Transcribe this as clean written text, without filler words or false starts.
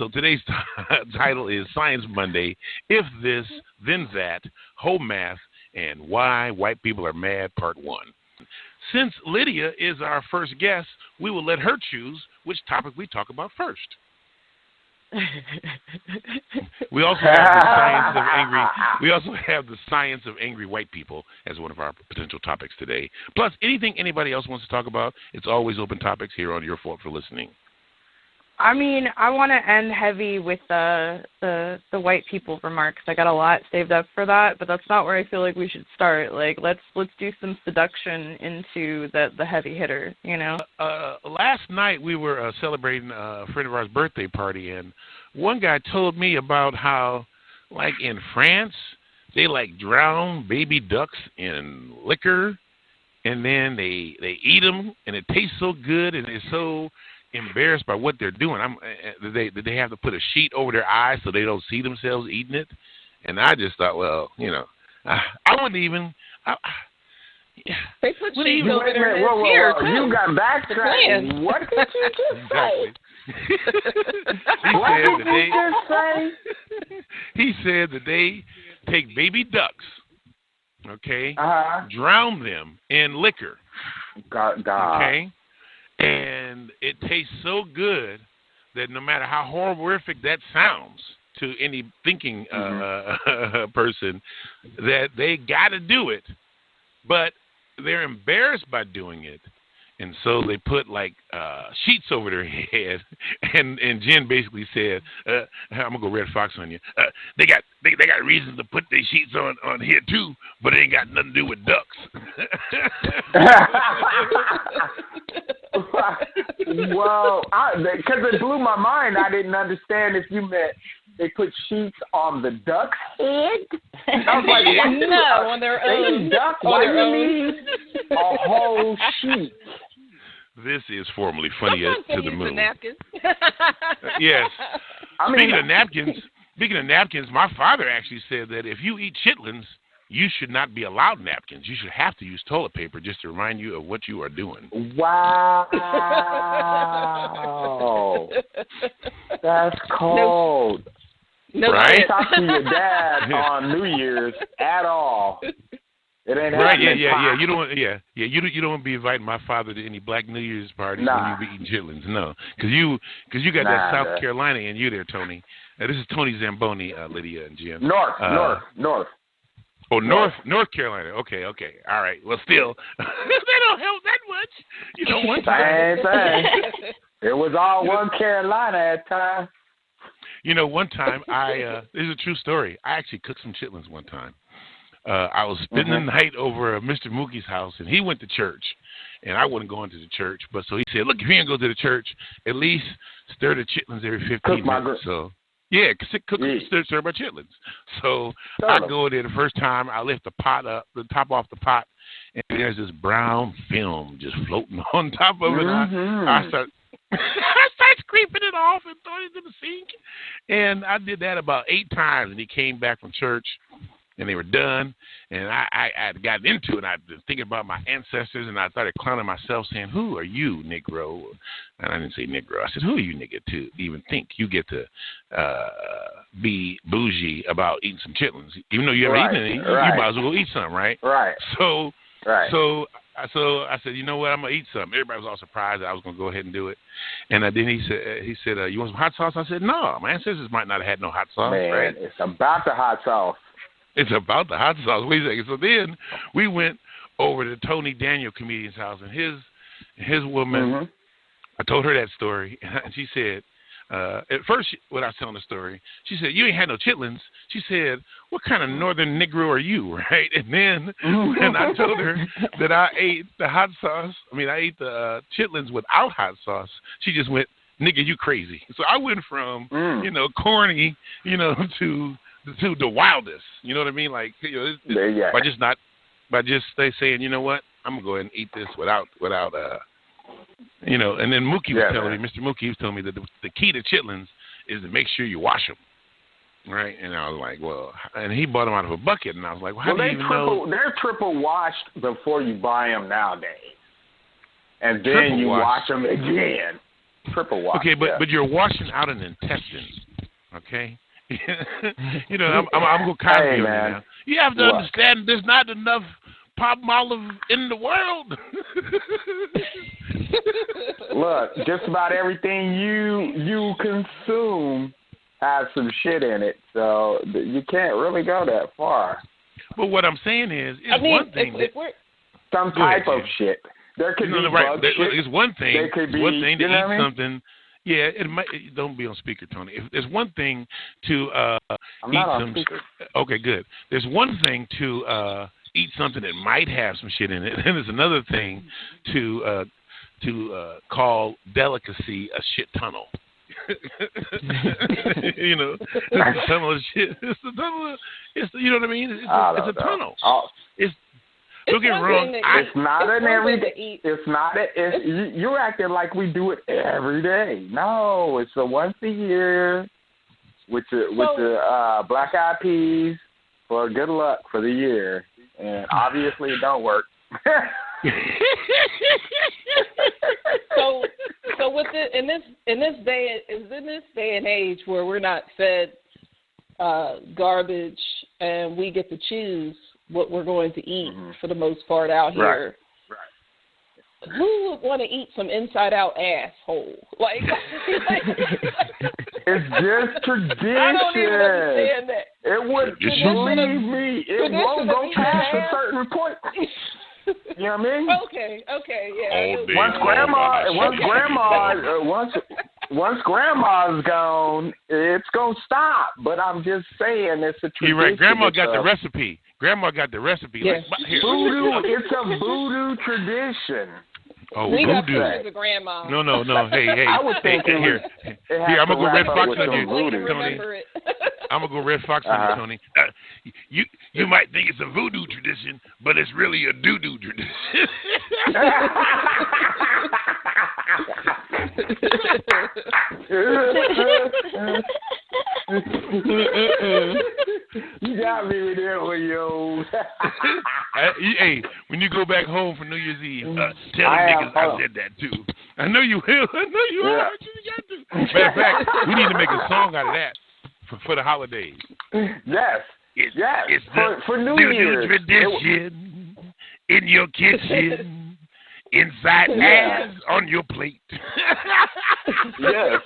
So today's title is Science Monday, If This, Then That, Home Math, and Why White People Are Mad, Part 1. Since Lydia is our first guest, we will let her choose which topic we talk about first. We also have the science of angry. We also have the science of angry white people as one of our potential topics today. Plus, anything anybody else wants to talk about, it's always open topics here on Your Fault for Listening. I mean, I want to end heavy with the white people remarks. I got a lot saved up for that, but that's not where I feel like we should start. Like, let's do some seduction into the heavy hitter, you know? Last night we were celebrating a friend of ours' birthday party, and one guy told me about how, like in France, they like drown baby ducks in liquor, and then they eat them, and it tastes so good, and it's so embarrassed by what they're doing. They have to put a sheet over their eyes so they don't see themselves eating it. And I just thought, well, you know, I wouldn't even. They put sheets over their ears. You got backtracked. What did you just say? What did you just say? He said that they take baby ducks, okay, drown them in liquor. God. Okay. And it tastes so good that no matter how horrific that sounds to any thinking person, that they got to do it, but they're embarrassed by doing it, and so they put like sheets over their head. And Jen basically said, "I'm gonna go Red Fox on you. They got reasons to put their sheets on here too, but it ain't got nothing to do with ducks." Well, because it blew my mind. I didn't understand if you meant they put sheets on the duck's head. I was like, no, on their own. Duck, why do you need a whole sheet? This is formally funny to the moon. Napkins. Yes. I mean, Speaking of napkins, my father actually said that if you eat chitlins, you should not be allowed napkins. You should have to use toilet paper just to remind you of what you are doing. Wow. That's cold. No, right? Talk to your dad on New Year's at all. It ain't right. happening. Yeah. You don't want. You don't want to be inviting my father to any Black New Year's parties when you be eating chitlins. No, because you got that South Carolina in you there, Tony. This is Tony Zamboni, Lydia and Jim. North. Oh, North Carolina. Okay. All right. Well, still, they don't help that much. You know, one time. It was all one Carolina at time. You know, one time this is a true story. I actually cooked some chitlins one time. I was spending the night over at Mr. Mookie's house, and he went to church, and I wasn't going to the church. But so he said, "Look, if you ain't go to the church, at least stir the chitlins every 15 minutes." So. Yeah, stir my chitlins. So I go there the first time. I lift the top off the pot, and there's this brown film just floating on top of it. I start scraping it off and throwing it in the sink. And I did that about 8 times, and he came back from church, and they were done. And I got into it. I've been thinking about my ancestors, and I started clowning myself, saying, "Who are you, Negro?" And I didn't say Negro. I said, "Who are you, nigga, to even think you get to be bougie about eating some chitlins? Even though you haven't eaten any, you might as well go eat some, right?" Right. So I said, "You know what? I'm gonna eat some." Everybody was all surprised that I was gonna go ahead and do it. And then he said, "You want some hot sauce?" I said, "No, my ancestors might not have had no hot sauce." Man, right? It's about the hot sauce. It's about the hot sauce. Wait a second. So then we went over to Tony Daniel comedian's house, and his woman. I told her that story, and she said, at first when I was telling the story, she said, "You ain't had no chitlins." She said, "What kind of northern Negro are you?" Right? And then when I told her that I ate the hot sauce, I ate the chitlins without hot sauce, she just went, "Nigga, you crazy." So I went from corny, to the wildest. You know what I mean? Like, by just saying, "You know what? I'm gonna go ahead and eat this without. And then Mookie was telling me, Mr. Mookie was telling me that the key to chitlins is to make sure you wash them, right? And I was like, well, and he bought them out of a bucket, and I was like, well, how do you even know? They're triple washed before you buy them nowadays, and then you wash them again. Triple wash. Okay, yeah. but you're washing out an intestine. Okay. You know, I'm going to Cosby on you now. You have to understand there's not enough Palmolive in the world. Look, just about everything you consume has some shit in it, so you can't really go that far. But what I'm saying is, one thing some type of shit. There could be bug shit. It's one thing. It's one thing to eat something. Yeah, it might. Don't be on speaker, Tony. There's one thing to I'm eat not on some. speaker. Okay, good. There's one thing to eat something that might have some shit in it, and there's another thing to call delicacy a shit tunnel. You know, it's a tunnel of shit. It's a tunnel. You know what I mean? It's a tunnel. Don't get me wrong. It's not an everyday. It's not. You're acting like we do it every day. No, it's a once a year with the Black Eyed Peas for good luck for the year, and obviously it don't work. So with it in this day and age where we're not fed garbage and we get to choose what we're going to eat for the most part out here. Right. Who would want to eat some inside out asshole? Like it's just tradition. I don't even understand that. It would believe me. It won't go past a certain point. You know what I mean? Okay, yeah. Once grandma's gone, it's gonna stop. But I'm just saying, it's a tradition. You're right. Grandma got the recipe. Yes. Like, voodoo. It's a voodoo tradition. Oh, we voodoo. got pictures of grandma. No. Hey. I would think here. I'm gonna go Red Fox on you, Tony. I'm gonna go Red Fox on you, Tony. You might think it's a voodoo tradition, but it's really a doo-doo tradition. You got me with that one, yo. Hey, when you go back home for New Year's Eve, tell them niggas I said that too. I know you will. I know you will. You got to. Matter of fact, we need to make a song out of that for the holidays. Yes. It's for New Year's tradition in your kitchen, inside ass on your plate. Yes.